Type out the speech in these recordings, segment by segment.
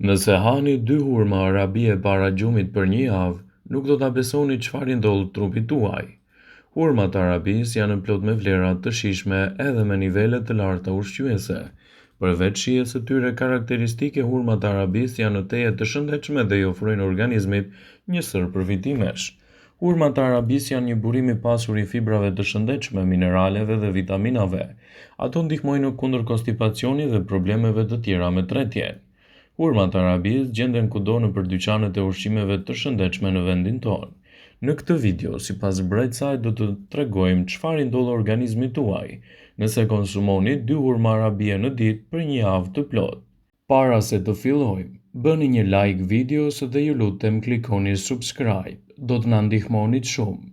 Nëse hani 2 hurma arabie para gjumit për një javë, nuk do ta besoni çfarë ndodh trupit tuaj. Hurmat arabis janë plot me vlera të shijshme edhe me nivele të larta ushqyese. Përveç shijes së tyre karakteristike, hurmat arabis janë teje të shëndetshme dhe i ofrojnë organizmit një sër përfitimesh. Hurmat arabis janë një burim i pasur i fibrave të shëndetshme, mineraleve dhe vitaminave. Ato ndihmojnë kundër konstipacionit dhe problemeve të tjera me tretje. Hurmat arabis gjenden kudo nëpër dyqanet e ushqimeve të shëndetshme në vendin tonë. Në këtë video, sipas brejt saj, do të tregojmë çfarë ndodh organizmit tuaj nëse konsumoni 2 hurma arabie në ditë për një javë të plotë. Para se të fillojmë, bëni një like videos dhe ju lutem klikoni subscribe, do të na ndihmonit shumë.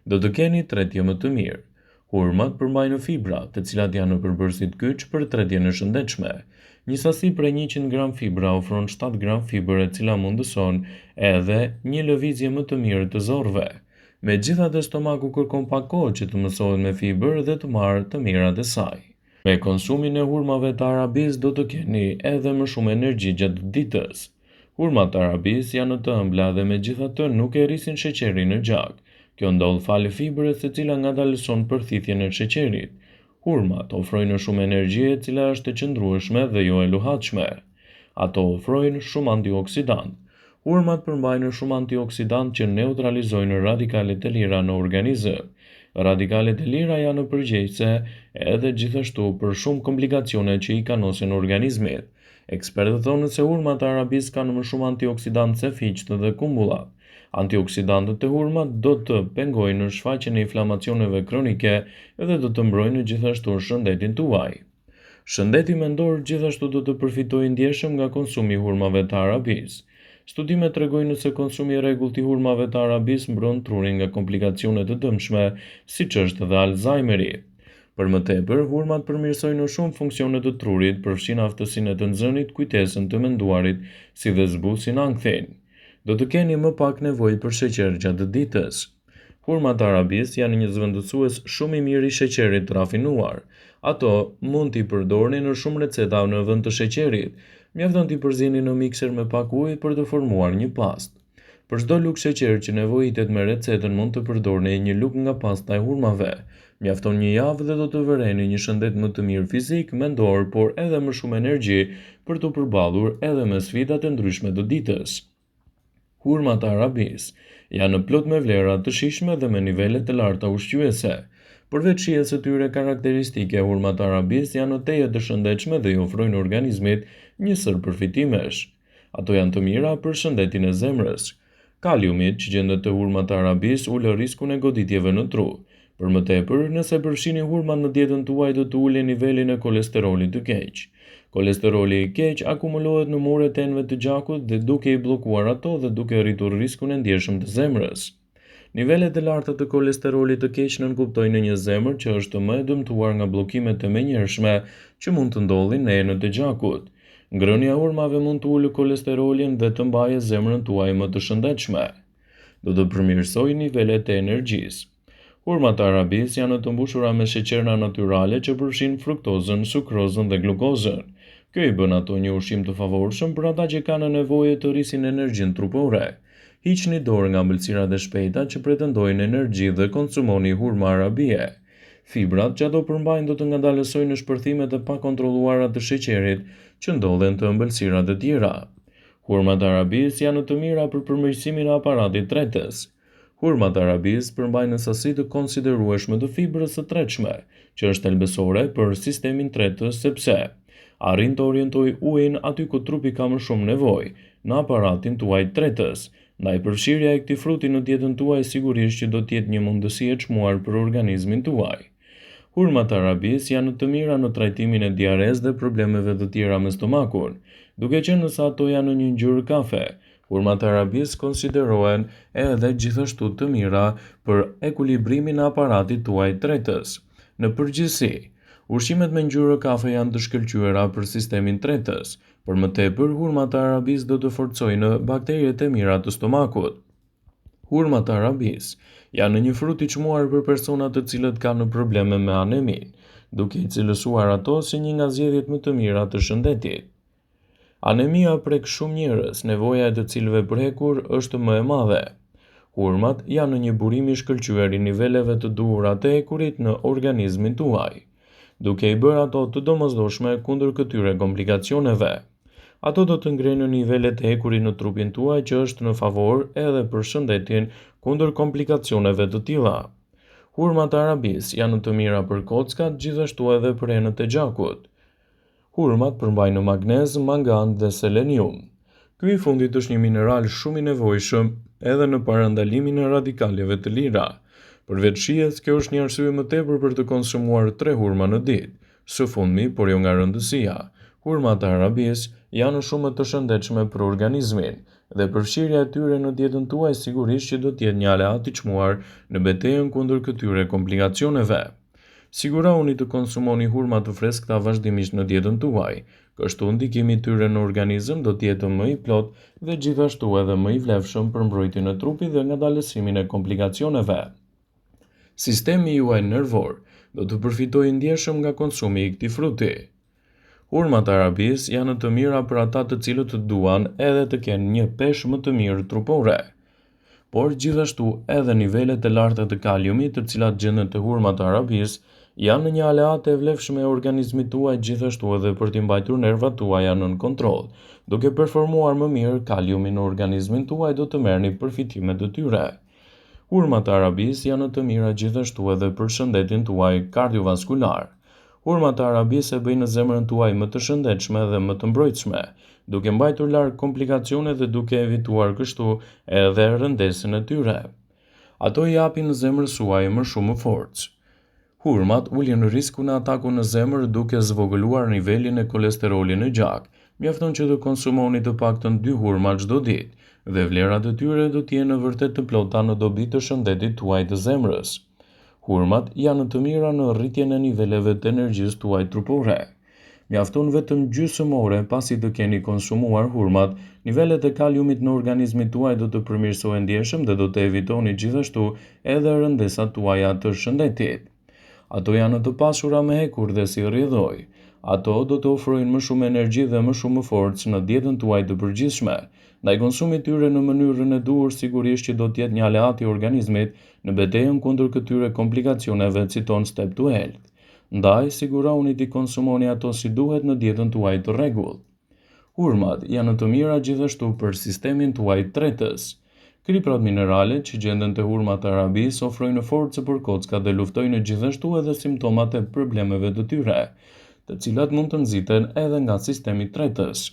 Do të keni tretje më të mirë. Hurmat përmbajnë fibra, të cilat janë në përbërësit kyç për tretjen e shëndetshme. Një sasi prej 100 gram fibra ofron 7 gram fibër, e cila mundëson edhe një lëvizje më të mirë të zorrve. Megjithatë, stomaku kërkon pak kohë që të mësohet me fibër dhe të marrë të mirat e saj. Me konsumin e hurmave të arabis do të keni edhe më shumë energji gjatë ditës. Hurmat të arabis janë të ëmbla dhe megjithatë nuk e rrisin sheqerin në gjak. Kjo ndodh falë fibrës, e cila ngadalëson përthithjen e sheqerit. Hurmat ofrojnë shumë energji, e cila është e qëndrueshme dhe jo e luhatshme. Ato ofrojnë shumë antioksidant. Hurmat përmbajnë shumë antioksidant që neutralizojnë radikalet e lira në organizëm. Radikalet e lira janë përgjegjëse edhe gjithashtu për shumë komplikacione që i kanosin organizmit. Ekspertët thonë se hurmat arabis kanë më shumë antioksidant se fiqt dhe kumbullat. Antioksidantët e hurmat do të pengojnë në shfaqjen e inflamacioneve kronike dhe do të mbrojnë gjithashtu shëndetin tuaj. Shëndeti mendor gjithashtu do të përfitojë ndjeshëm nga konsumi i hurmave të arabis. Studimet tregojnë se konsumi i rregullt i hurmave të arabis mbron trurin nga komplikacione të dëmshme, siç është dhe Alzheimeri. Për më tepër, hurmat përmirësojnë shumë funksione të trurit, përfshin aftësinë e të nxënit, kujtesën të menduarit, si dhe zbusin ankthin. Do të keni më pak nevojë për sheqer gjatë ditës. Hurmat arabis janë një zvendësues shumë i mirë i sheqerit të rafinuar. Ato mund t'i përdorni në shumë receta në vend të sheqerit. Mjafton t'i përzini në mikser me pak ujë për të formuar një pastë. Për çdo lugë sheqer që nevojitet me recetën, mund të përdorni një lugë nga pasta e hurmave. Mjafton një javë dhe do të vëreni një shëndet më të mirë fizik, mendor, por edhe më shumë energji për të përballur edhe me sfidat e ndryshme të ditës. Hurmat arabis janë plot me vlera të shijshme dhe me nivele të larta ushqyese. Përveç shijes së tyre karakteristike, hurmat arabis janë teje të shëndetshme dhe i ofrojnë organizmit një sër përfitimesh. Ato janë të mira për shëndetin e zemrës. Kaliumi që gjendet te hurmat arabis ulë riskun e goditjeve në tru. Për më tepër, nëse përfshini hurmat në dietën tuaj, do të ulë nivelin e kolesterolit të keq. Kolesteroli i keq akumulohet në muret e enëve të gjakut dhe duke i bllokuar ato dhe duke rritur riskun e ndjeshëm të zemrës. Nivelet e larta të kolesterolit të keq nënkuptojnë një zemër që është më e dëmtuar nga bllokimet e menjëhershme që mund të ndodhin në enët e gjakut. Ngrënia e hurmave mund të ulë kolesterolin dhe të mbajë zemrën tuaj më të shëndetshme. Do të përmirësojë nivelet e energjisë. Hurmat arabis janë të mbushura me sheqerna natyrale që përfshin fruktozën, sukrozën dhe glukozën. Kjo i bën ato një ushqim të favorshëm për ata që kanë nevojë të rrisin energjinë trupore. Hiqni dorë nga ëmbëlsirat e shpejta që pretendojnë energji dhe konsumoni hurma arabie. Fibrat që ato përmbajnë do të ngadalësojnë shpërthimet e pakontrolluara të sheqerit që ndodhen te ëmbëlsirat e tjera. Hurmat arabis janë të mira për përmirësimin e aparatit tretës. Hurmat arabis përmbajnë sasi të konsiderueshme të fibrës së tretshme, që është thelbësore për sistemin tretës, sepse arrin të orientojë ujin aty ku trupi ka më shumë nevojë, në aparatin tuaj tretës. Ndaj përfshirja e këtij fruti në dietën tuaj sigurisht që do të jetë një mundësi e çmuar për organizmin tuaj. Hurmat arabis janë të mira në trajtimin e diares dhe problemeve të tjera me stomakun, duke qenë se ato janë në një ngjyrë kafe. Hurmat arabis konsiderohen edhe gjithashtu të mira për ekuilibrimin e aparatit tuaj tretës. Në përgjithësi, ushqimet me ngjyrë kafe janë të shkëlqyera për sistemin tretës. Për më tepër, hurmat arabis do të forcojnë bakteriet e mira të stomakut. Hurmat arabis janë një frut i çmuar për personat të cilët kanë probleme me anemin, duke i cilësuar ato si një nga zgjedhjet më të mira të shëndetit. Anemia prek shumë njerëz, nevoja e të cilëve prekur është më e madhe. Hurmat janë një burim i shkëlqyer i niveleve të duhura të ekurit në organizmin tuaj, duke i bërë ato të domosdoshme kundër këtyre komplikacioneve. Ato do të ngrenë nivelet e ekurit në trupin tuaj që është në favor edhe për shëndetin kundër komplikacioneve të tilla. Hurmat e arabis janë të mira për kockat, gjithashtu edhe për enët e gjakut. Hurmat përmbajnë magnez, mangan dhe selenium. Ky i fundit është një mineral shumë i nevojshëm edhe në parandalimin e radikaleve të lira. Përveç shijes, kjo është një arsye më tepër për të konsumuar 3 hurma në ditë. Së fundmi, por jo nga rëndësia, hurmat e arabis janë shumë më të shëndetshme për organizmin dhe përfshirja e tyre në dietën tuaj sigurisht që do të jetë një aleat i çmuar në betejën kundër këtyre komplikacioneve. Sigurohuni të konsumoni hurma të freskëta vazhdimisht në dietën tuaj, kështu ndikimi i tyre në organizëm do të jetë më i plot dhe gjithashtu edhe më i vlefshëm për mbrojtjen e trupit dhe ngadalësimin e komplikacioneve. Sistemi juaj nervor do të përfitojë ndjeshëm nga konsumi i këtij fruti. Hurmat e arabis janë të mira për ata të cilët të duan edhe të kenë një peshë më të mirë trupore. Por gjithashtu edhe nivelet e larta të kaliumit të cilat gjenden te hurmat e arabis janë një aleat e vlefshme e organizmit tuaj gjithashtu edhe për t'i mbajtur nervat tuaja nën kontroll. Duke performuar më mirë kaliumi në organizmin tuaj do të merrni përfitimet e tyre. Hurmat e arabis janë të mira gjithashtu edhe për shëndetin tuaj kardiovaskular. Hurmat e arabis e bëjnë zemrën tuaj më të shëndetshme dhe më të mbrojtshme, duke mbajtur larg komplikacionet dhe duke evituar kështu edhe rëndesën e tyre. Ato i japin zemrës suaj më shumë forcë. Hurmat ulin riskun e atakut në zemër duke zvogëluar nivelin e kolesterolit në gjak. Mjafton që të konsumoni të paktën 2 hurma çdo ditë dhe vlerat e tyre do të jenë vërtet të plota në dobi të shëndetit tuaj të zemrës. Hurmat janë të mira në rritjen e niveleve të energjisë tuaj trupore. Mjafton vetëm gjysmë ore pasi të keni konsumuar hurmat, nivelet e kaliumit në organizmin tuaj do të përmirësohen ndjeshëm dhe do të evitoni gjithashtu edhe rëndesat tuaja të shëndetit. Ato janë të pasura me hekur dhe si rrjedhoj. Ato do të ofrojnë më shumë energji dhe më shumë forcë në dietën tuaj të përgjithshme. Ndaj konsumit tyre në mënyrën e duhur sigurisht që do të jetë një aleat i organizmit në betejën kundër këtyre komplikacioneve citon Step to Health. Ndaj sigurohuni t'i konsumoni ato si duhet në dietën tuaj të rregullt. Hurmat janë të mira gjithashtu për sistemin tuaj tretës. Kriprat minerale që gjenden te hurmat e arabis ofrojnë forcë për kockat dhe luftojnë gjithashtu edhe simptomat e problemeve të tyre, të cilat mund të nxiten edhe nga sistemi tretës.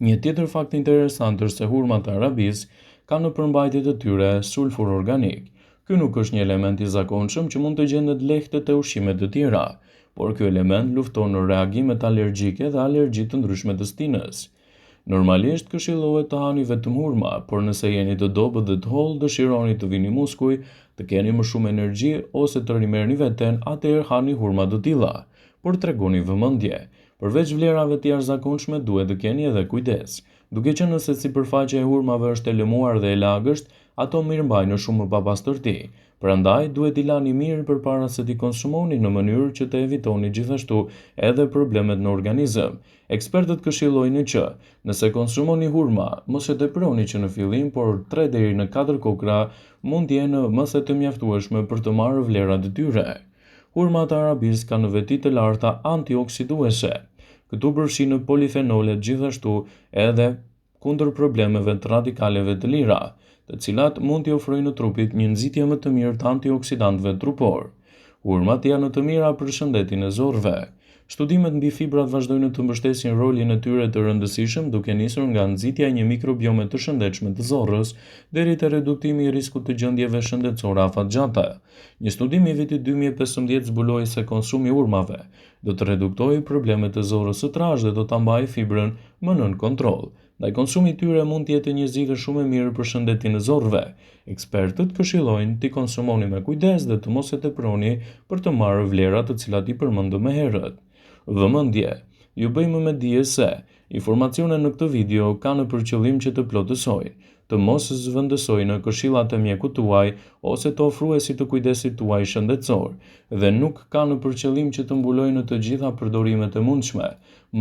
Një tjetër fakt interesant është se hurmat e arabis kanë në përmbajtje të tyre sulfur organik. Ky nuk është një element i zakonshëm që mund të gjendet lehtë te ushqimet të tjera, por ky element lufton në reagimet alergjike dhe alergji të ndryshme të stinës. Normalisht këshillohet të hani vetëm hurma, por nëse jeni të dobët dhe të hollë, dëshironi të vini muskuj, të keni më shumë energji ose të rimerrni veten, atëherë hani hurma të tilla, por tregoni vëmendje. Përveç vlerave të jashtëzakonshme, duhet të keni edhe kujdes. Duke qenë se sipërfaqja e hurmave është e lëmuar dhe e lagësht, ato mirëmbajnë shumë papastërti. Prandaj duhet i lani mirë përpara se t'i konsumoni në mënyrë që të evitoni gjithashtu edhe problemet në organizëm. Ekspertët këshillojnë që nëse konsumoni hurma, mos e teproni që në fillim, por 3 deri në 4 kokra mund të jenë mëse të mjaftueshme për të marrë vlerat e tyre. Hurmat e arabis kanë veti të larta antioksiduese. Këtu përfshinë polifenolet gjithashtu edhe kundër problemeve të radikaleve të lira, të cilat mund t'i ofrojnë trupit një nxitje më të mirë të antioksidantëve trupor. Hurmat janë të mira për shëndetin e zorrëve. Studimet mbi fibrat vazhdojnë të mbështesin rolin e tyre të rëndësishëm duke nisur nga nxitja e një mikrobiome të shëndetshme të zorrës deri te reduktimi i riskut të gjendjeve shëndetësore afatgjata. Një studim i vitit 2015 zbuloi se konsumi i hurmave do të reduktojë problemet e zorrës së trashë dhe do ta mbajë fibrën më nën kontroll. Ndaj konsumi i tyre mund të jetë një zgjidhje shumë e mirë për shëndetin e zorrëve. Ekspertët këshillojnë t'i konsumoni me kujdes dhe të mos e teproni për të marrë vlerat të cilat i përmendëm më herët. Vëmendje. Ju bëjmë me dije se Informacionet në këtë video kanë për qëllim që të plotësojnë, të mos zëvendësojnë këshillat e mjekut tuaj ose të ofruesit të kujdesit tuaj shëndetësor, dhe nuk kanë për qëllim që të mbulojnë të gjitha përdorimet e mundshme,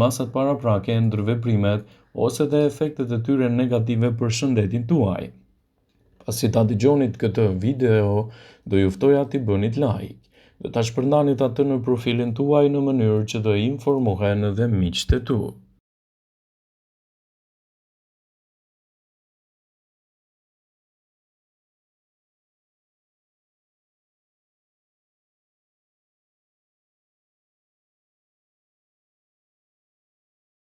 masat paraprake, ndërveprimet ose dhe efektet e tyre negative për shëndetin tuaj. Pasi ta dëgjonit këtë video, do ju ftoja t'i bënit like dhe ta shpërndanit atë në profilin tuaj në mënyrë që të informohen dhe miqtë e tu.